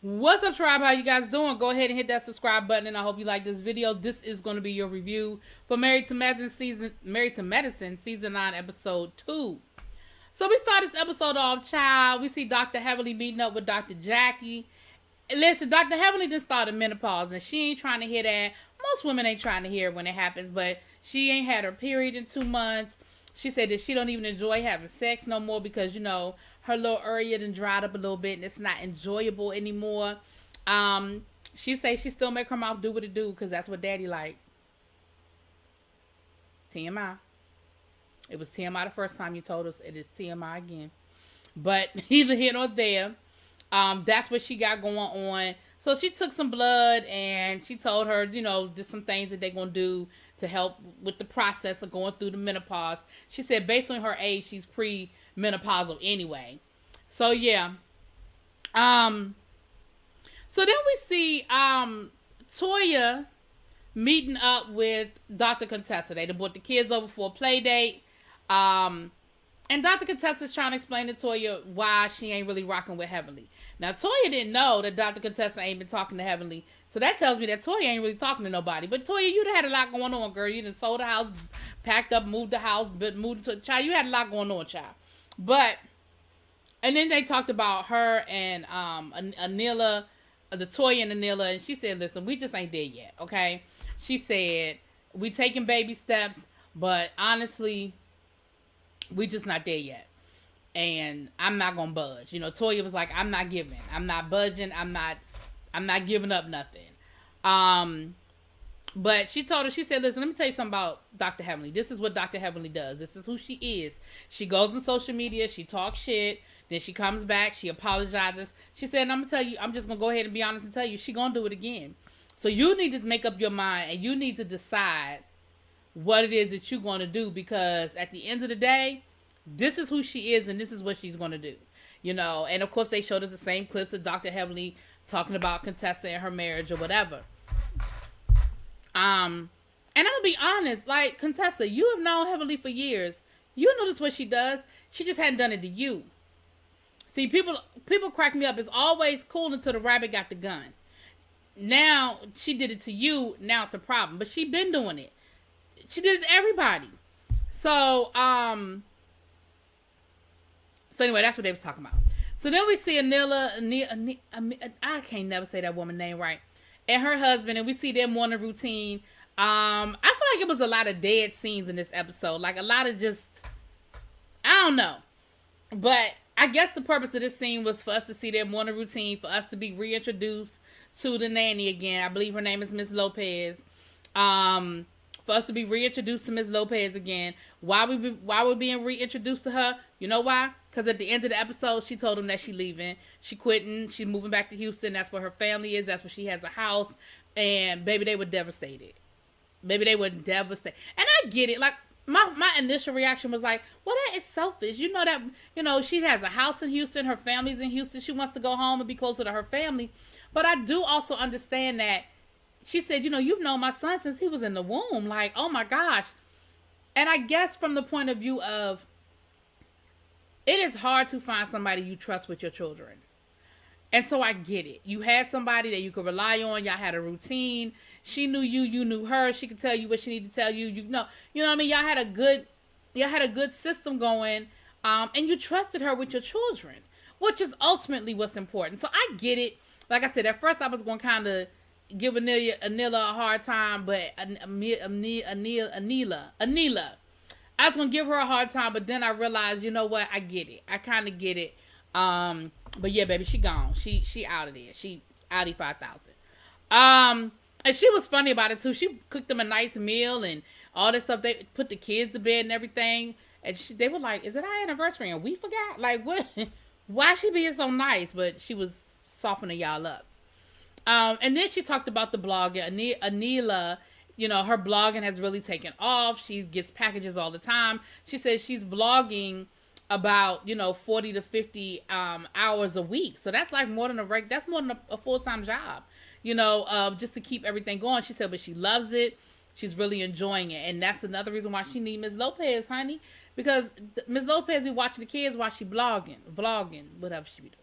What's up, tribe? How you guys doing? Go ahead and hit that subscribe button, and I hope you like this video. This is going to be your review for Married to Medicine season 9, episode 2. So we start this episode off, child. We see Dr. Heavenly meeting up with Dr. Jackie. Listen, Dr. Heavenly just started menopause, and she ain't trying to hear that. Most women ain't trying to hear it when it happens, but she ain't had her period in 2 months. She said that she don't even enjoy having sex no more because, her little area done dried up a little bit and it's not enjoyable anymore. She say she still make her mouth do what it do because that's what daddy like. TMI. It was TMI the first time you told us. It is TMI again. But neither here nor there. That's what she got going on. So she took some blood and she told her, there's some things that they're going to do to help with the process of going through the menopause. She said based on her age, she's pre-menopausal anyway. So yeah. So then we see Toya meeting up with Dr. Contessa. They brought the kids over for a play date. And Dr. Contessa's trying to explain to Toya why she ain't really rocking with Heavenly. Now, Toya didn't know that Dr. Contessa ain't been talking to Heavenly. So that tells me that Toya ain't really talking to nobody. But Toya, you done had a lot going on, girl. You done sold the house, packed up, moved the house, but moved to child. You had a lot going on, child. But, and then they talked about her and Anila, the Toya and Anila. And she said, listen, we just ain't there yet, okay? She said, we taking baby steps, but honestly, we just not there yet. And I'm not gonna budge. Toya was like, I'm not giving. I'm not budging. I'm not giving up nothing. But she told her, she said, listen, let me tell you something about Dr. Heavenly. This is what Dr. Heavenly does. This is who she is. She goes on social media, she talks shit, then she comes back, she apologizes. She said, and I'm gonna tell you, I'm just gonna go ahead and be honest and tell you, she gonna do it again. So you need to make up your mind and you need to decide what it is that you're going to do, because at the end of the day, this is who she is and this is what she's going to do. And of course they showed us the same clips of Dr. Heavenly talking about Contessa and her marriage or whatever. And I'm going to be honest, like, Contessa, you have known Heavenly for years. You notice what she does. She just hadn't done it to you. See, people crack me up. It's always cool until the rabbit got the gun. Now she did it to you. Now it's a problem. But she been doing it. She did it to everybody. So anyway, that's what they was talking about. So then we see Anila, I can't never say that woman's name right, and her husband, and we see their morning routine. I feel like it was a lot of dead scenes in this episode. Like a lot of just, I don't know. But I guess the purpose of this scene was for us to see their morning routine, for us to be reintroduced to the nanny again. I believe her name is Miss Lopez. For us to be reintroduced to Miss Lopez again. Why we're being reintroduced to her? You know why? Because at the end of the episode, she told them that she leaving. She quitting. She's moving back to Houston. That's where her family is. That's where she has a house. And baby, they were devastated. Baby, they were devastated. And I get it. Like, my initial reaction was like, well, that is selfish. She has a house in Houston. Her family's in Houston. She wants to go home and be closer to her family. But I do also understand that she said, you've known my son since he was in the womb. Like, oh my gosh. And I guess from the point of view of, it is hard to find somebody you trust with your children. And so I get it. You had somebody that you could rely on. Y'all had a routine. She knew you. You knew her. She could tell you what she needed to tell you. You know what I mean? Y'all had a good system going. And you trusted her with your children, which is ultimately what's important. So I get it. Like I said, at first I was going to kind of give Anila a hard time, but Anila. I was gonna give her a hard time, but then I realized, you know what? I get it. I kind of get it. But yeah, baby, she gone. She out of there. She outie 5,000. And she was funny about it too. She cooked them a nice meal and all this stuff. They put the kids to bed and everything. And they were like, "Is it our anniversary?" And we forgot. Like, what? Why she being so nice? But she was softening y'all up. And then she talked about the blogger, Anila. Her blogging has really taken off. She gets packages all the time. She says she's vlogging about, 40 to 50 hours a week. So that's like more than a full-time job, just to keep everything going. She said, but she loves it. She's really enjoying it. And that's another reason why she need Ms. Lopez, honey. Because Ms. Lopez be watching the kids while she vlogging, whatever she be doing.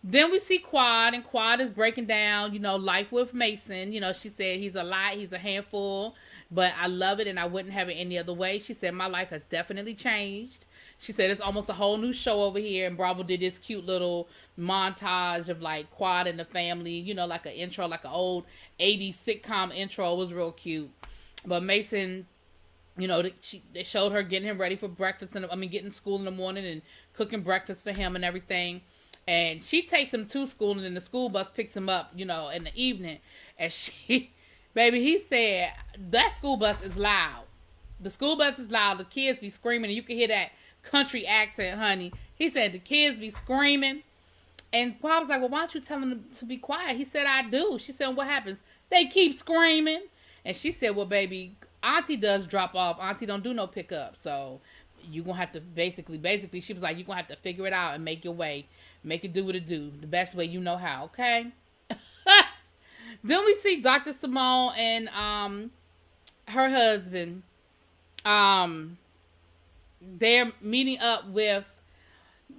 Then we see Quad, and Quad is breaking down, life with Mason. She said he's a lot, he's a handful, but I love it and I wouldn't have it any other way. She said my life has definitely changed. She said it's almost a whole new show over here, and Bravo did this cute little montage of like Quad and the family, like an intro, like an old 80s sitcom intro. It was real cute. But Mason, they showed her getting him ready for breakfast, getting school in the morning and cooking breakfast for him and everything. And she takes him to school, and then the school bus picks him up, in the evening. And baby, he said, that school bus is loud. The school bus is loud. The kids be screaming, and you can hear that country accent, honey. He said the kids be screaming. And Bob was like, well, why don't you tell them to be quiet? He said, I do. She said, what happens? They keep screaming. And she said, well, baby, Auntie does drop off. Auntie don't do no pickup. So you're going to have to basically, she was like, you're going to have to figure it out and make your way. Make it do what it do. The best way you know how, okay? Then we see Dr. Simone and her husband. They're meeting up with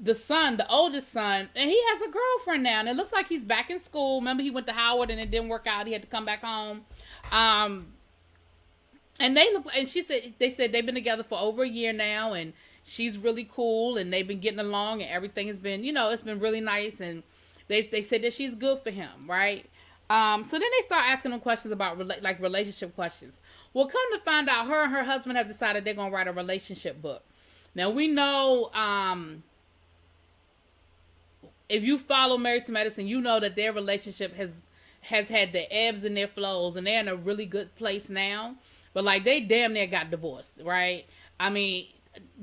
the son, the oldest son, and he has a girlfriend now. And it looks like he's back in school. Remember, he went to Howard and it didn't work out. He had to come back home. And they said they've been together for over a year now, and she's really cool, and they've been getting along, and everything has been, it's been really nice, and they said that she's good for him, right? So then they start asking him questions about relationship questions. Well, come to find out, her and her husband have decided they're gonna write a relationship book. Now we know, if you follow Married to Medicine, you know that their relationship has had their ebbs and their flows, and they're in a really good place now. But like, they damn near got divorced, right? I mean,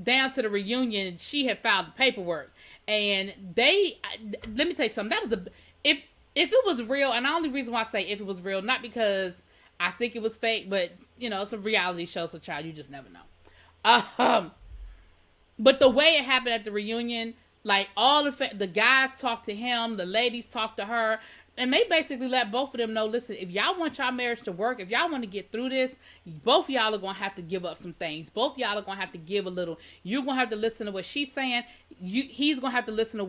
down to the reunion, she had filed the paperwork, and let me tell you something. That was if it was real, and the only reason why I say if it was real, not because I think it was fake, but it's a reality show, so child, you just never know. But the way it happened at the reunion, like all the guys talked to him, the ladies talked to her, and they basically let both of them know, listen, if y'all want y'all marriage to work, if y'all want to get through this, both of y'all are going to have to give up some things. Both of y'all are going to have to give a little. You're going to have to listen to what she's saying. He's going to have to listen to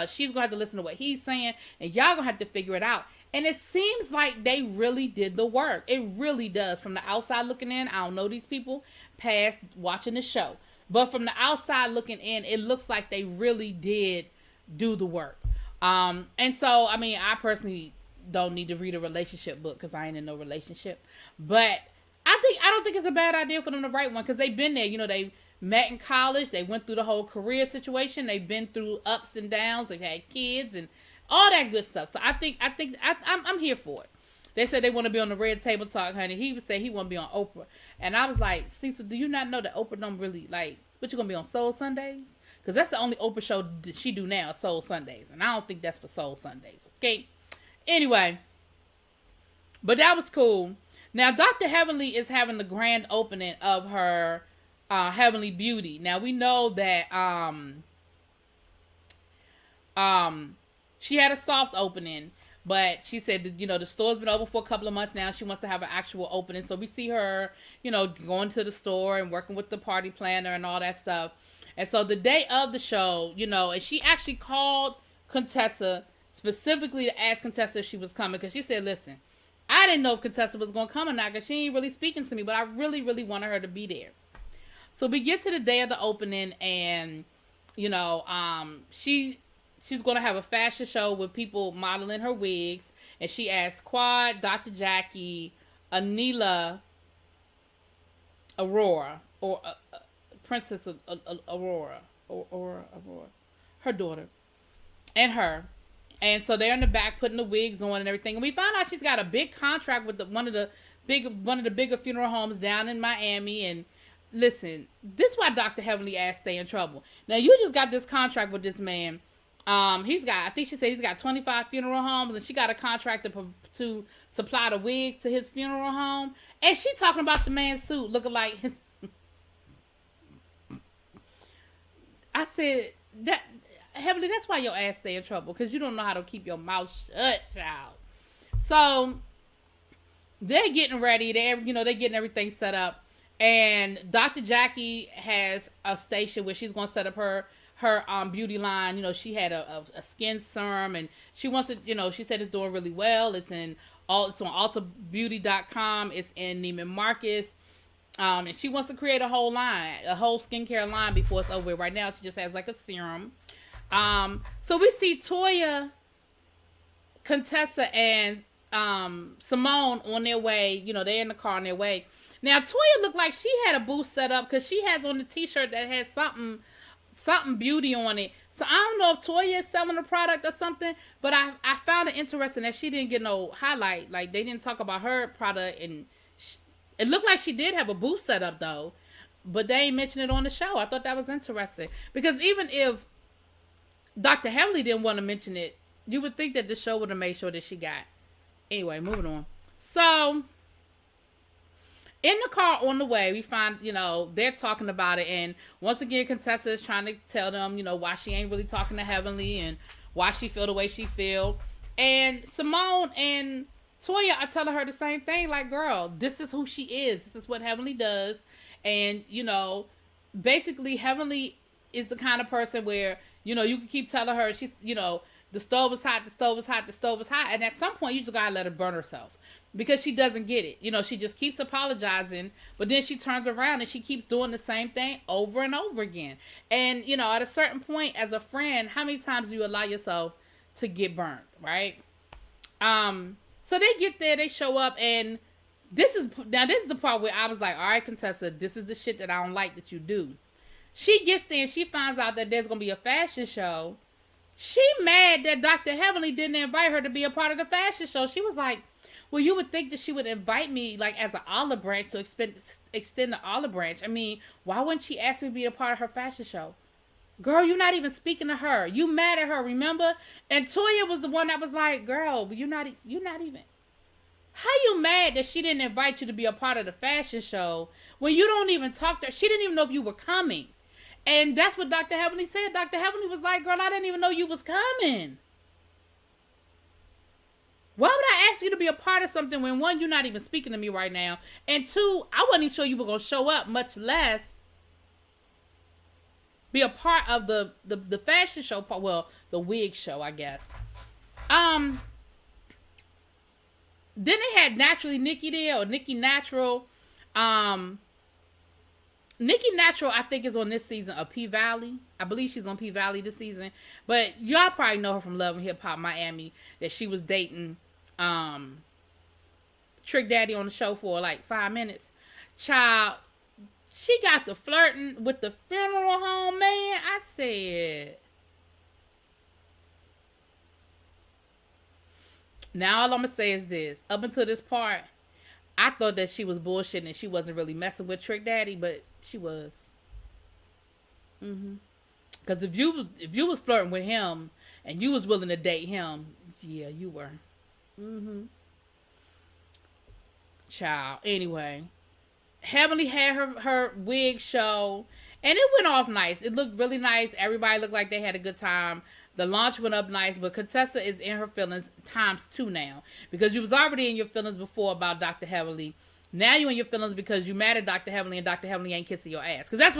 she's going to have to listen to what he's saying, and y'all going to have to figure it out. And it seems like they really did the work. It really does. From the outside looking in, I don't know these people past watching the show. But from the outside looking in, it looks like they really did do the work. And so, I personally don't need to read a relationship book because I ain't in no relationship. But I don't think it's a bad idea for them to write one, because they've been there. They met in college. They went through the whole career situation. They've been through ups and downs. They've had kids and all that good stuff. So I'm here for it. They said they want to be on the Red Table Talk, honey. He would say he want to be on Oprah. And I was like, Cecil, do you not know that Oprah don't really, what you going to be on Soul Sundays? Because that's the only Oprah show that she do now, Soul Sundays. And I don't think that's for Soul Sundays, okay? Anyway, but that was cool. Now, Dr. Heavenly is having the grand opening of her Heavenly Beauty. Now, we know that she had a soft opening, but she said that, the store's been open for a couple of months now. She wants to have an actual opening. So we see her, going to the store and working with the party planner and all that stuff. And so the day of the show, and she actually called Contessa specifically to ask Contessa if she was coming, because she said, listen, I didn't know if Contessa was going to come or not, because she ain't really speaking to me, but I really, really wanted her to be there. So we get to the day of the opening, and, she's going to have a fashion show with people modeling her wigs, and she asked Quad, Dr. Jackie, Anila, Aurora, or Princess Aurora, her daughter, and her. And so they're in the back putting the wigs on and everything. And we found out she's got a big contract with one of the bigger funeral homes down in Miami. And listen, this is why Dr. Heavenly ass stay in trouble. Now, you just got this contract with this man. I think she said he's got 25 funeral homes, and she got a contract to supply the wigs to his funeral home. And she talking about the man's suit looking like his. I said, that Heavenly, that's why your ass stay in trouble, because you don't know how to keep your mouth shut, child. So they're getting ready. They're getting everything set up. And Dr. Jackie has a station where she's going to set up her her beauty line. She had a skin serum, and she wants to, she said it's doing really well. It's on ultabeauty.com. It's in Neiman Marcus. And she wants to create a whole skincare line before it's over. Right now, she just has like a serum. So we see Toya, Contessa, and Simone on their way. They're in the car on their way. Now, Toya looked like she had a booth set up because she has on the t-shirt that has something beauty on it. So I don't know if Toya is selling a product or something, but I found it interesting that she didn't get no highlight. Like, they didn't talk about her product, and it looked like she did have a booth set up, though, but they ain't mentioned it on the show. I thought that was interesting because even if Dr. Heavenly didn't want to mention it, you would think that the show would have made sure that she got. Anyway, moving on. So, in the car on the way, we find, they're talking about it. And once again, Contessa is trying to tell them, why she ain't really talking to Heavenly and why she feel the way she feel. And Simone and Toya are telling her the same thing. Like, girl, this is who she is. This is what Heavenly does. And, basically Heavenly is the kind of person where, you can keep telling her, she's, the stove is hot, the stove is hot, the stove is hot. And at some point, you just gotta let her burn herself. Because she doesn't get it. She just keeps apologizing, but then she turns around and she keeps doing the same thing over and over again. And, at a certain point, as a friend, how many times do you allow yourself to get burnt, right? So they get there, they show up, and this is the part where I was like, all right, Contessa, this is the shit that I don't like that you do. She gets there and she finds out that there's going to be a fashion show. She mad that Dr. Heavenly didn't invite her to be a part of the fashion show. She was like, well, you would think that she would invite me, like, as an olive branch to extend the olive branch. I mean, why wouldn't she ask me to be a part of her fashion show? Girl, you're not even speaking to her. You mad at her, remember? And Toya was the one that was like, girl, you're not even. How you mad that she didn't invite you to be a part of the fashion show when you don't even talk to her? She didn't even know if you were coming. And that's what Dr. Heavenly said. Dr. Heavenly was like, girl, I didn't even know you was coming. Why would I ask you to be a part of something when, one, you're not even speaking to me right now, and two, I wasn't even sure you were going to show up, much less be a part of the fashion show, well, the wig show, I guess. Then they had Naturally Nikki there, or Nikki Natural. Nikki Natural, I think, is on this season of P-Valley. I believe she's on P-Valley this season. But y'all probably know her from Love and Hip Hop Miami, that she was dating Trick Daddy on the show for like 5 minutes. Child, she got to flirting with the funeral home man. I said, now all I'm going to say is this. Up until this part, I thought that she was bullshitting and she wasn't really messing with Trick Daddy, but she was. Because if you was flirting with him and you was willing to date him, yeah, you were. Child. Anyway, Heavenly had her wig show, and it went off nice. It looked really nice. Everybody looked like they had a good time. The launch went up nice, but Contessa is in her feelings ×2 now, because you was already in your feelings before about Dr. Heavenly. Now you in your feelings because you mad at Dr. Heavenly and Dr. Heavenly ain't kissing your ass. Because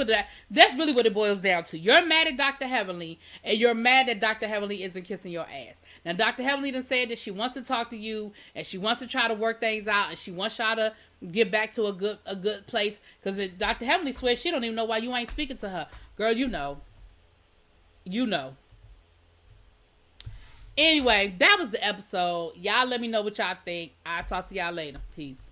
that's really what it boils down to. You're mad at Dr. Heavenly and you're mad that Dr. Heavenly isn't kissing your ass. Now Dr. Heavenly done said that she wants to talk to you and she wants to try to work things out and she wants y'all to get back to a good place. Because Dr. Heavenly swears she don't even know why you ain't speaking to her. Girl, you know. You know. Anyway, that was the episode. Y'all let me know what y'all think. I'll talk to y'all later. Peace.